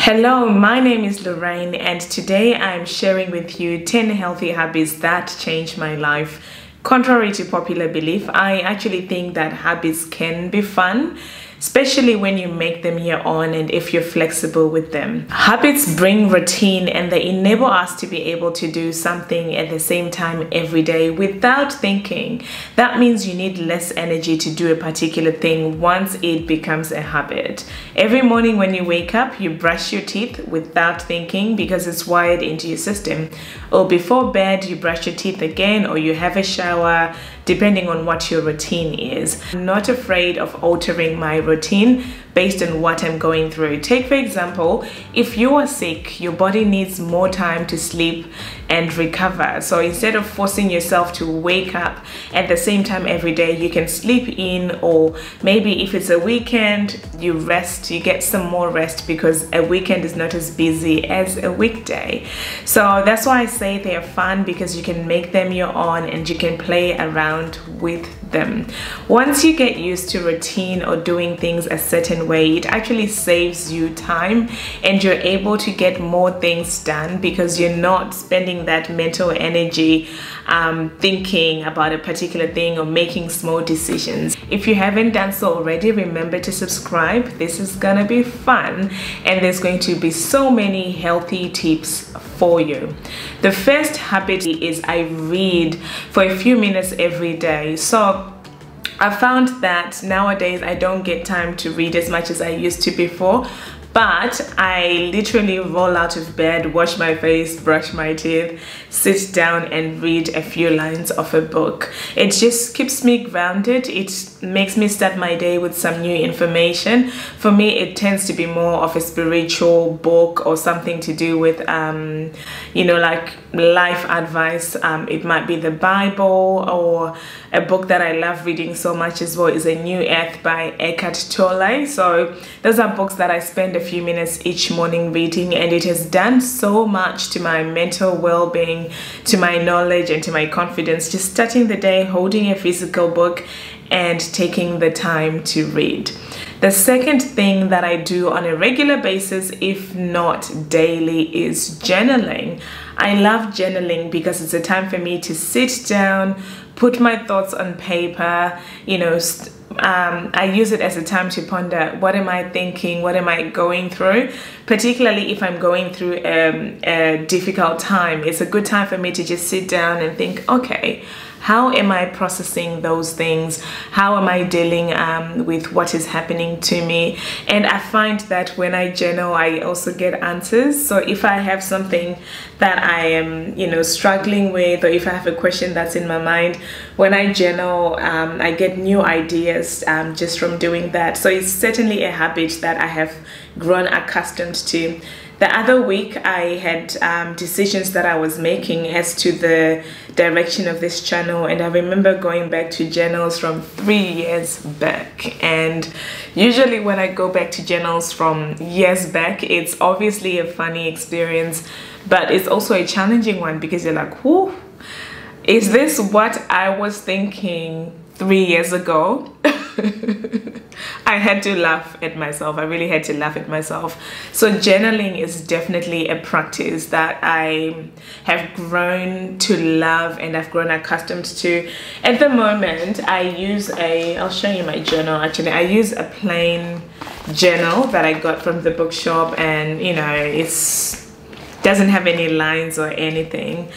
Hello, my name is Lorraine and today I'm sharing with you 10 healthy habits that changed my life. Contrary to popular belief, I actually think that habits can be fun, especially when you make them your own and if you're flexible with them. Habits bring routine and they enable us to be able to do something at the same time every day without thinking. That means you need less energy to do a particular thing once it becomes a habit. Every morning when you wake up, you brush your teeth without thinking because it's wired into your system. Or before bed, you brush your teeth again, or you have a shower, depending on what your routine is. I'm not afraid of altering my routine based on what I'm going through. Take for example, if you are sick, your body needs more time to sleep and recover. So instead of forcing yourself to wake up at the same time every day, you can sleep in, or maybe if it's a weekend, you rest, you get some more rest because a weekend is not as busy as a weekday. So that's why I say they're fun, because you can make them your own and you can play around with them. Once you get used to routine or doing things a certain way, it actually saves you time and you're able to get more things done because you're not spending that mental energy thinking about a particular thing or making small decisions. If you haven't done so already, remember to subscribe. This is gonna be fun and there's going to be so many healthy tips for you. The first habit is I read for a few minutes every day. So I found that nowadays I don't get time to read as much as I used to before, but I literally roll out of bed, wash my face, brush my teeth, sit down and read a few lines of a book. It just keeps me grounded. It makes me start my day with some new information. For me, it tends to be more of a spiritual book or something to do with, you know, like life advice. It might be the Bible, or a book that I love reading so much as well is A New Earth by Eckhart Tolle. So those are books that I spend a few minutes each morning reading, and it has done so much to my mental well-being, to my knowledge and to my confidence, just starting the day holding a physical book and taking the time to read. The second thing that I do on a regular basis, if not daily, is journaling. I love journaling because it's a time for me to sit down, put my thoughts on paper, you know, I use it as a time to ponder, what am I thinking, what am I going through, particularly if I'm going through a difficult time. It's a good time for me to just sit down and think, okay, how am I processing those things? How am I dealing with what is happening to me? And I find that when I journal, I also get answers. So if I have something that I am, you know, struggling with, or if I have a question that's in my mind, when I journal, I get new ideas just from doing that. So it's certainly a habit that I have grown accustomed to. The other week I had decisions that I was making as to the direction of this channel, and I remember going back to journals from 3 years back. And usually when I go back to journals from years back, it's obviously a funny experience, but it's also a challenging one because you're like, whoo, is this what I was thinking 3 years ago? I had to laugh at myself. I really had to laugh at myself. So journaling is definitely a practice that I have grown to love and I've grown accustomed to. At the moment, I use I'll show you my journal actually. I use a plain journal that I got from the bookshop, and you know, doesn't have any lines or anything.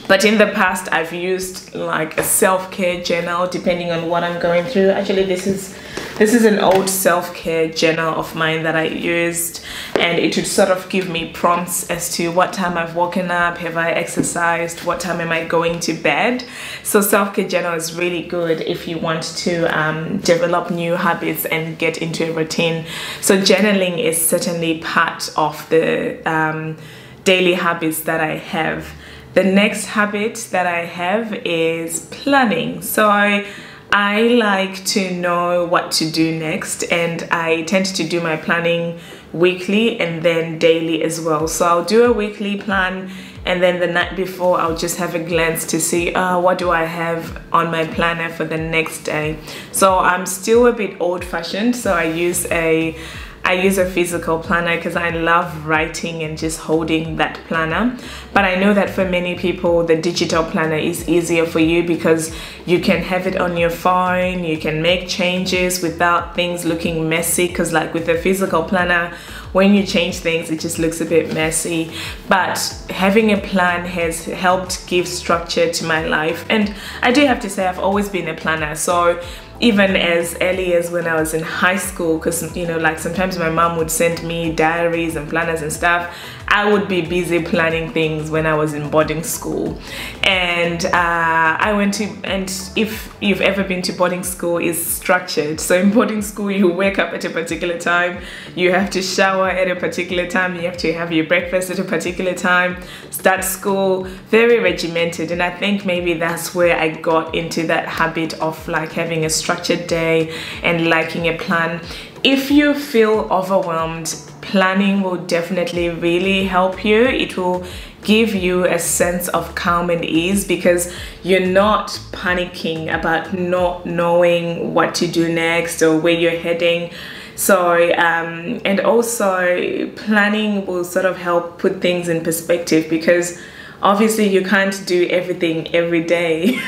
But in the past, I've used like a self-care journal depending on what I'm going through. Actually, this is an old self-care journal of mine that I used, and it would sort of give me prompts as to what time I've woken up, have I exercised, what time am I going to bed. So self-care journal is really good if you want to develop new habits and get into a routine. So journaling is certainly part of the daily habits that I have. The next habit that I have is planning. So I like to know what to do next, and I tend to do my planning weekly and then daily as well. So I'll do a weekly plan, and then the night before I'll just have a glance to see what do I have on my planner for the next day. So I'm still a bit old-fashioned, so I use a I use a physical planner because I love writing and just holding that planner. But I know that for many people, the digital planner is easier for you because you can have it on your phone, you can make changes without things looking messy, because like with a physical planner, when you change things, it just looks a bit messy. But having a plan has helped give structure to my life. And I do have to say, I've always been a planner. So even as early as when I was in high school, because you know, like sometimes my mom would send me diaries and planners and stuff, I would be busy planning things when I was in boarding school. And I went to, and if you've ever been to boarding school, is structured. So in boarding school, you wake up at a particular time, you have to shower at a particular time, you have to have your breakfast at a particular time, start school, very regimented. And I think maybe that's where I got into that habit of like having a structured day and liking a plan. If you feel overwhelmed, planning will definitely really help you. It will give you a sense of calm and ease because you're not panicking about not knowing what to do next or where you're heading. So and also planning will sort of help put things in perspective, because obviously you can't do everything every day.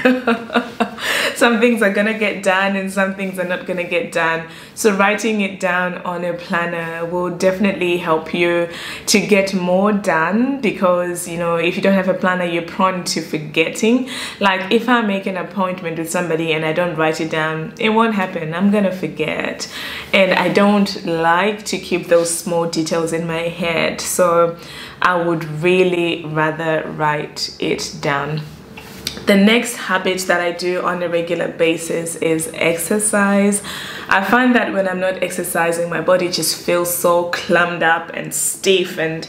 Some things are gonna get done and some things are not gonna get done. So writing it down on a planner will definitely help you to get more done, because you know, if you don't have a planner, you're prone to forgetting. Like if I make an appointment with somebody and I don't write it down, it won't happen. I'm gonna forget. And I don't like to keep those small details in my head. So I would really rather write it down. The next habit that I do on a regular basis is exercise. I find that when I'm not exercising, my body just feels so clumped up and stiff, and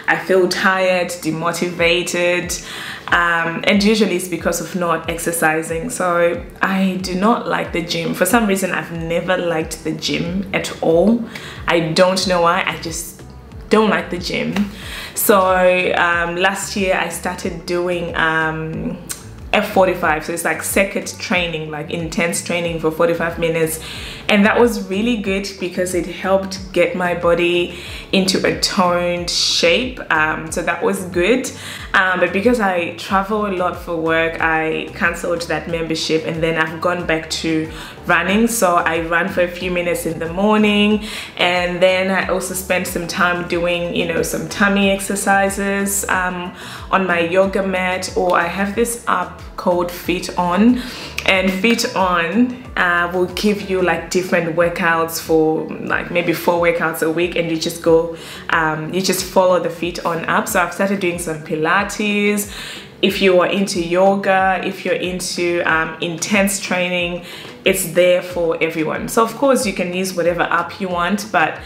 I feel tired, demotivated, and usually it's because of not exercising. So I do not like the gym. For some reason, I've never liked the gym at all. I don't know why, I just don't like the gym. So last year I started doing F45, so it's like circuit training, like intense training for 45 minutes, and that was really good because it helped get my body into a toned shape. So that was good, but because I travel a lot for work, I cancelled that membership, and then I've gone back to running. So I run for a few minutes in the morning, and then I also spend some time doing, you know, some tummy exercises on my yoga mat, or I have this app called Fit On, and Fit On will give you like different workouts for like maybe 4 workouts a week, and you just go you just follow the Fit On app. So I've started doing some Pilates. If you are into yoga, if you're into intense training, it's there for everyone. So of course you can use whatever app you want, but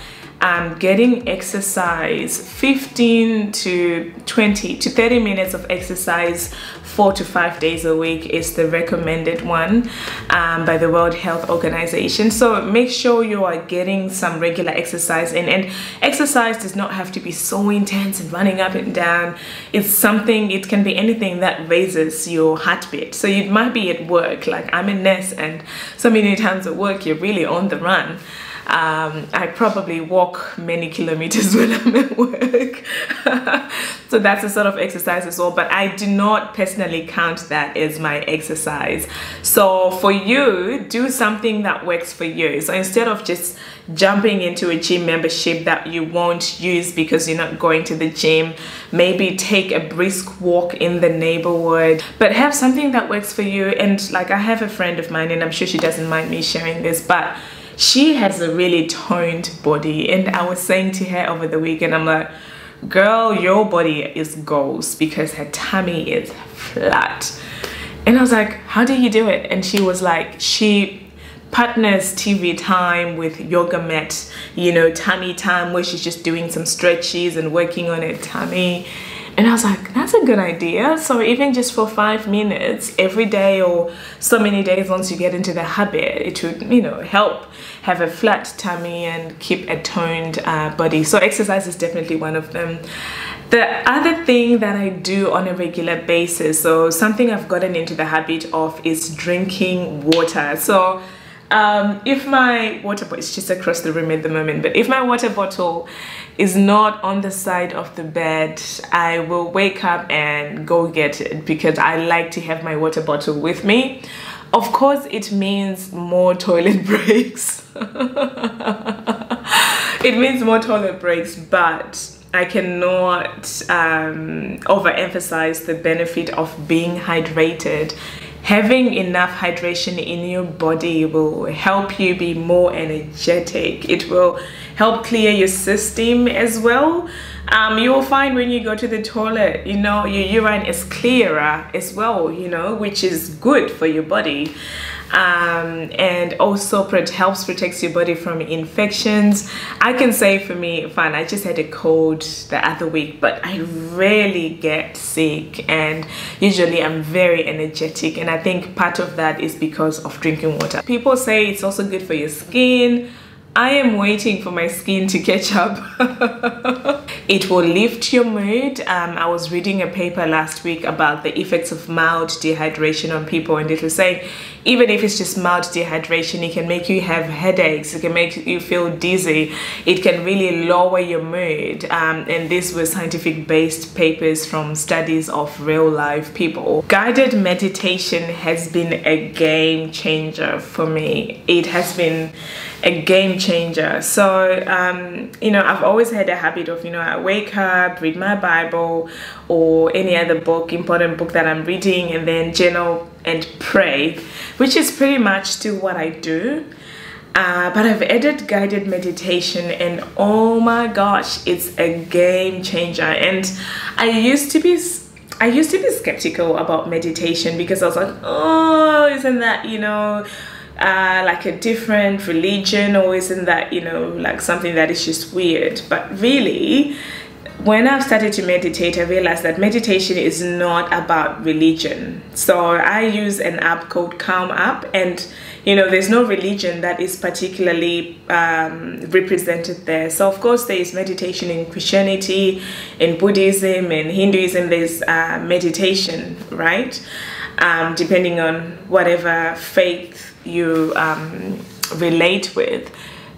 getting exercise, 15 to 20 to 30 minutes of exercise 4 to 5 days a week is the recommended one by the World Health Organization. So make sure you are getting some regular exercise in, and exercise does not have to be so intense and running up and down. It's something, it can be anything that raises your heartbeat. So you might be at work, like I'm a nurse, and so many times at work you're really on the run. I probably walk many kilometers when I'm at work. So that's a sort of exercise as well, but I do not personally count that as my exercise. So for you, do something that works for you. So instead of just jumping into a gym membership that you won't use because you're not going to the gym, maybe take a brisk walk in the neighborhood, but have something that works for you. And like, I have a friend of mine, and I'm sure she doesn't mind me sharing this, but she has a really toned body, and I was saying to her over the weekend, I'm like, girl, your body is goals because her tummy is flat. And I was like, how do you do it? And she was like, she partners TV time with yoga mat, you know, tummy time, where she's just doing some stretches and working on her tummy. And I was like, that's a good idea. So even just for 5 minutes every day, or so many days, once you get into the habit, it would, you know, help have a flat tummy and keep a toned body. So exercise is definitely one of them. The other thing that I do on a regular basis, so something I've gotten into the habit of, is drinking water. So If my water bottle, it's just across the room at the moment, but if my water bottle is not on the side of the bed, I will wake up and go get it, because I like to have my water bottle with me. Of course, it means more toilet breaks. It means more toilet breaks, but I cannot overemphasize the benefit of being hydrated. Having enough hydration in your body will help you be more energetic. It will help clear your system as well. You will find when you go to the toilet, you know, your urine is clearer as well, you know, which is good for your body. And also helps protect your body from infections. I can say for me, fine, I just had a cold the other week, but I rarely get sick, and usually I'm very energetic, and I think part of that is because of drinking water. People say it's also good for your skin. I am waiting for my skin to catch up. It will lift your mood. I was reading a paper last week about the effects of mild dehydration on people, and it was saying even if it's just mild dehydration, it can make you have headaches, it can make you feel dizzy, it can really lower your mood. And this was scientific based papers from studies of real life people. Guided meditation has been a game changer for me. It has been a game changer. So you know, I've always had a habit of, you know, I wake up, read my Bible or any other book, important book that I'm reading, and then journal and pray, which is pretty much still what I do. But I've added guided meditation, and oh my gosh, it's a game changer. And I used to be skeptical about meditation, because I was like, oh, isn't that, you know, like a different religion, or isn't that, you know, like something that is just weird? But really, when I've started to meditate, I realized that meditation is not about religion. So I use an app called Calm App, and you know, there's no religion that is particularly represented there. So of course there is meditation in Christianity, in Buddhism, in Hinduism. There's meditation, right? Depending on whatever faith you relate with.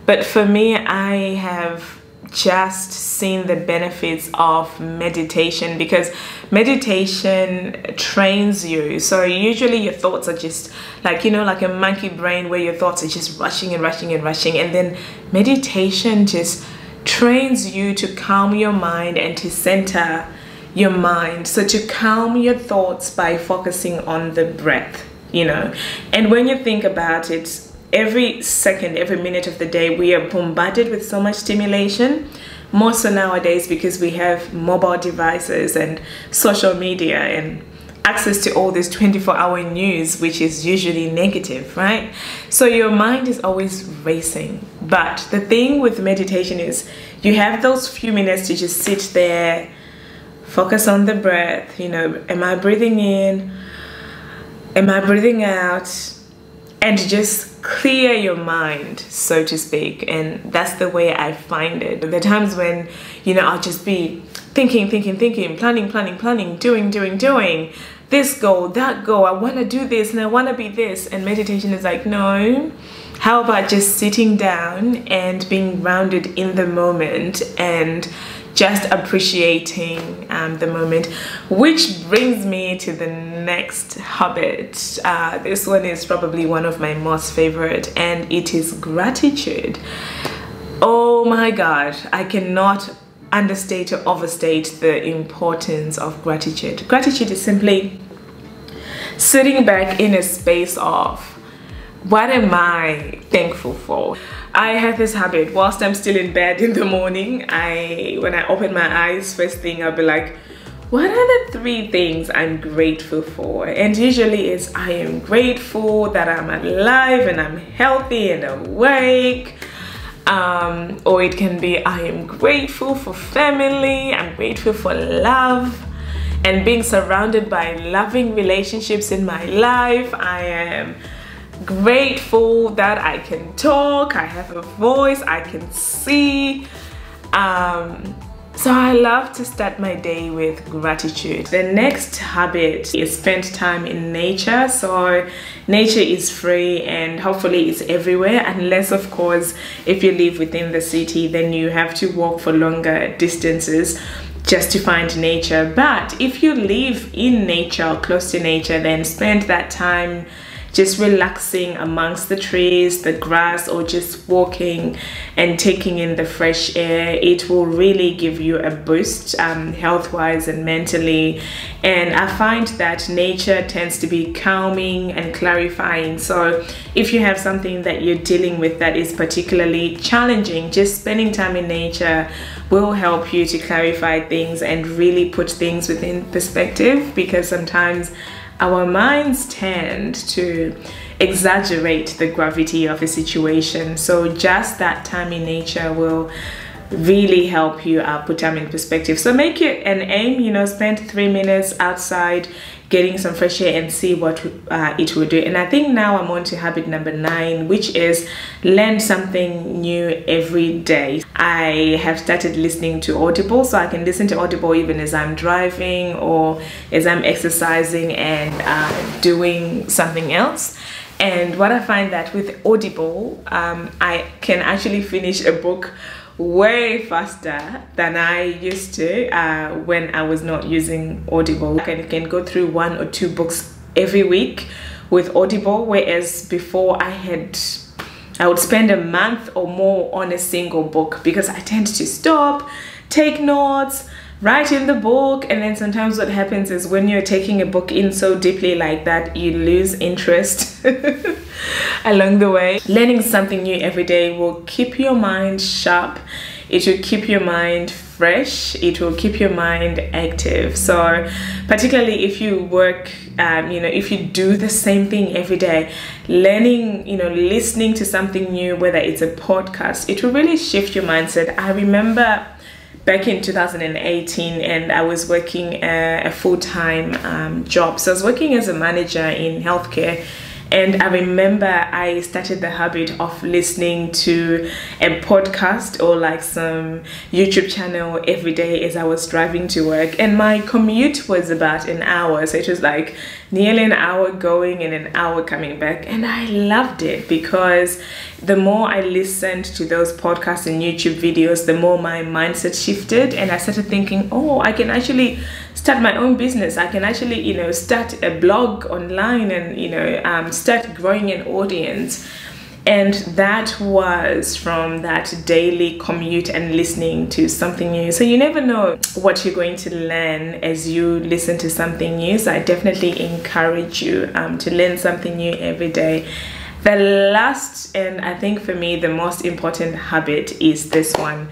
But for me, I have just seen the benefits of meditation, because meditation trains you. So usually your thoughts are just like, you know, like a monkey brain, where your thoughts are just rushing and rushing and rushing, and then meditation just trains you to calm your mind and to center your mind. So to calm your thoughts by focusing on the breath, you know. And when you think about it, every second, every minute of the day, we are bombarded with so much stimulation, more so nowadays because we have mobile devices and social media and access to all this 24-hour news, which is usually negative, right? So your mind is always racing. But the thing with meditation is you have those few minutes to just sit there, focus on the breath. You know, am I breathing in? Am I breathing out? And just clear your mind, so to speak. And that's the way I find it. There are times when, you know, I'll just be thinking, planning, doing, this goal, that goal, I want to do this and I want to be this. And meditation is like, no, how about just sitting down and being grounded in the moment and just appreciating the moment. Which brings me to the next habit. This one is probably one of my most favorite, and it is gratitude. Oh my God, I cannot understate or overstate the importance of gratitude. Gratitude is simply sitting back in a space of, what am I thankful for? I have this habit, whilst I'm still in bed in the morning, when I open my eyes, first thing I'll be like, what are the 3 things I'm grateful for? And usually it's, I am grateful that I'm alive and I'm healthy and awake. Or it can be, I am grateful for family, I'm grateful for love and being surrounded by loving relationships in my life. I am grateful that I can talk, I have a voice, I can see. So I love to start my day with gratitude. The next habit is spend time in nature. So nature is free and hopefully it's everywhere, unless of course if you live within the city, then you have to walk for longer distances just to find nature. But if you live in nature or close to nature, then spend that time just relaxing amongst the trees, the grass, or just walking and taking in the fresh air. It will really give you a boost health-wise and mentally. And I find that nature tends to be calming and clarifying. So if you have something that you're dealing with that is particularly challenging, just spending time in nature will help you to clarify things and really put things within perspective, because sometimes our minds tend to exaggerate the gravity of a situation. So just that time in nature will really help you put time in perspective. So make it an aim, you know, spend 3 minutes outside getting some fresh air and see what it will do. And I think now I'm on to habit number 9, which is learn something new every day. I have started listening to Audible, so I can listen to Audible even as I'm driving or as I'm exercising and doing something else. And what I find that with Audible, I can actually finish a book way faster than I used to when I was not using Audible. I can go through 1 or 2 books every week with Audible, whereas before I would spend a month or more on a single book, because I tend to stop, take notes, write in the book, and then sometimes what happens is when you're taking a book in so deeply like that, you lose interest along the way. Learning something new every day will keep your mind sharp, it will keep your mind fresh, it will keep your mind active. So particularly if you work, you know, if you do the same thing every day, learning, you know, listening to something new, whether it's a podcast, it will really shift your mindset. I remember back in 2018, and I was working a full-time job. So I was working as a manager in healthcare, and I remember I started the habit of listening to a podcast or like some YouTube channel every day as I was driving to work. And my commute was about an hour, so it was like nearly an hour going and an hour coming back. And I loved it, because the more I listened to those podcasts and YouTube videos, the more my mindset shifted, and I started thinking, oh, I can actually start my own business. I can actually, you know, start a blog online and, you know, start growing an audience. And that was from that daily commute and listening to something new. So you never know what you're going to learn as you listen to something new. So I definitely encourage you to learn something new every day. The last, and I think for me the most important habit, is this one.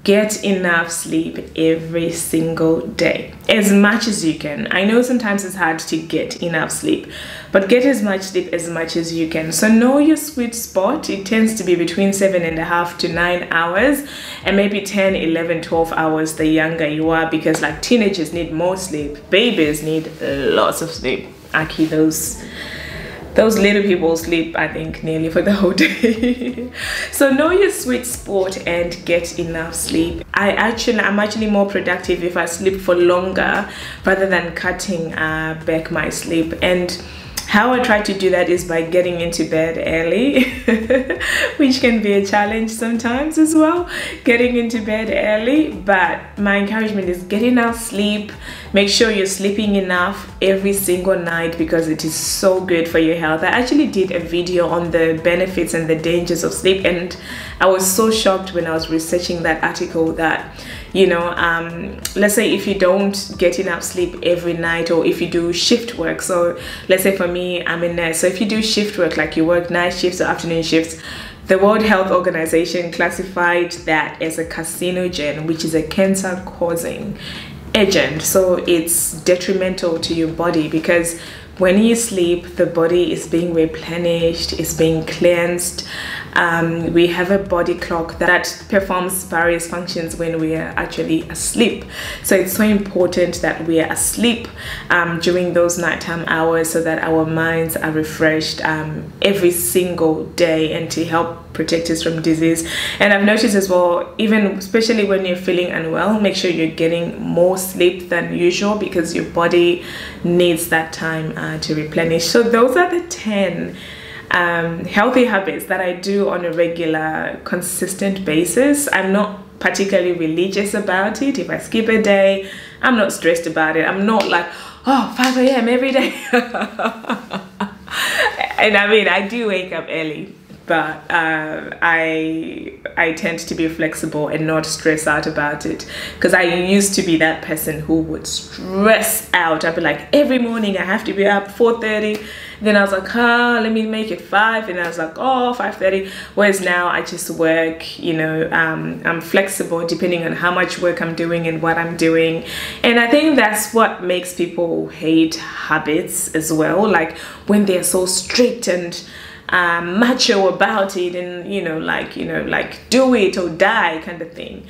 Get enough sleep every single day, as much as you can. I know sometimes it's hard to get enough sleep, but get as much sleep as you can. So know your sweet spot. It tends to be between 7.5 to 9 hours, and maybe 10, 11, 12 hours the younger you are, because like teenagers need more sleep, babies need lots of sleep. Aki, those little people sleep, I think, nearly for the whole day. So know your sweet spot and get enough sleep. I'm actually more productive if I sleep for longer rather than cutting back my sleep. And how I try to do that is by getting into bed early, which can be a challenge sometimes as well, getting into bed early. But my encouragement is get enough sleep. Make sure you're sleeping enough every single night, because it is so good for your health. I actually did a video on the benefits and the dangers of sleep, and I was so shocked when I was researching that article that, you know, let's say if you don't get enough sleep every night, or if you do shift work. So let's say for me, I'm a nurse. So if you do shift work, like you work night shifts or afternoon shifts, the World Health Organization classified that as a carcinogen, which is a cancer-causing agent. So it's detrimental to your body, because when you sleep, the body is being replenished, it's being cleansed, We have a body clock that performs various functions when we are actually asleep. So it's so important that we are asleep during those nighttime hours so that our minds are refreshed every single day, and to help protect us from disease. And I've noticed as well, even especially when you're feeling unwell, make sure you're getting more sleep than usual, because your body needs that time to replenish. So those are the 10 healthy habits that I do on a regular, consistent basis. I'm not particularly religious about it. If I skip a day, I'm not stressed about it. I'm not like, oh, 5 a.m. every day. And I mean, I do wake up early, but I tend to be flexible and not stress out about it, because I used to be that person who would stress out. I'd be like, every morning I have to be up 4:30. Then I was like, let me make it 5, and I was like, oh, 5:30. Whereas now I just work, you know, I'm flexible depending on how much work I'm doing and what I'm doing. And I think that's what makes people hate habits as well, like when they're so strict and macho about it, and like do it or die kind of thing.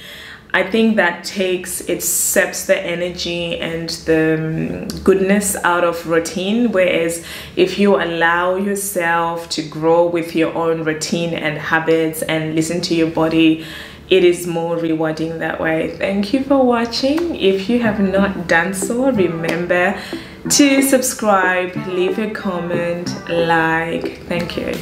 I think that it saps the energy and the goodness out of routine. Whereas if you allow yourself to grow with your own routine and habits and listen to your body, it is more rewarding that way. Thank you for watching. If you have not done so, remember to subscribe, leave a comment, like. Thank you.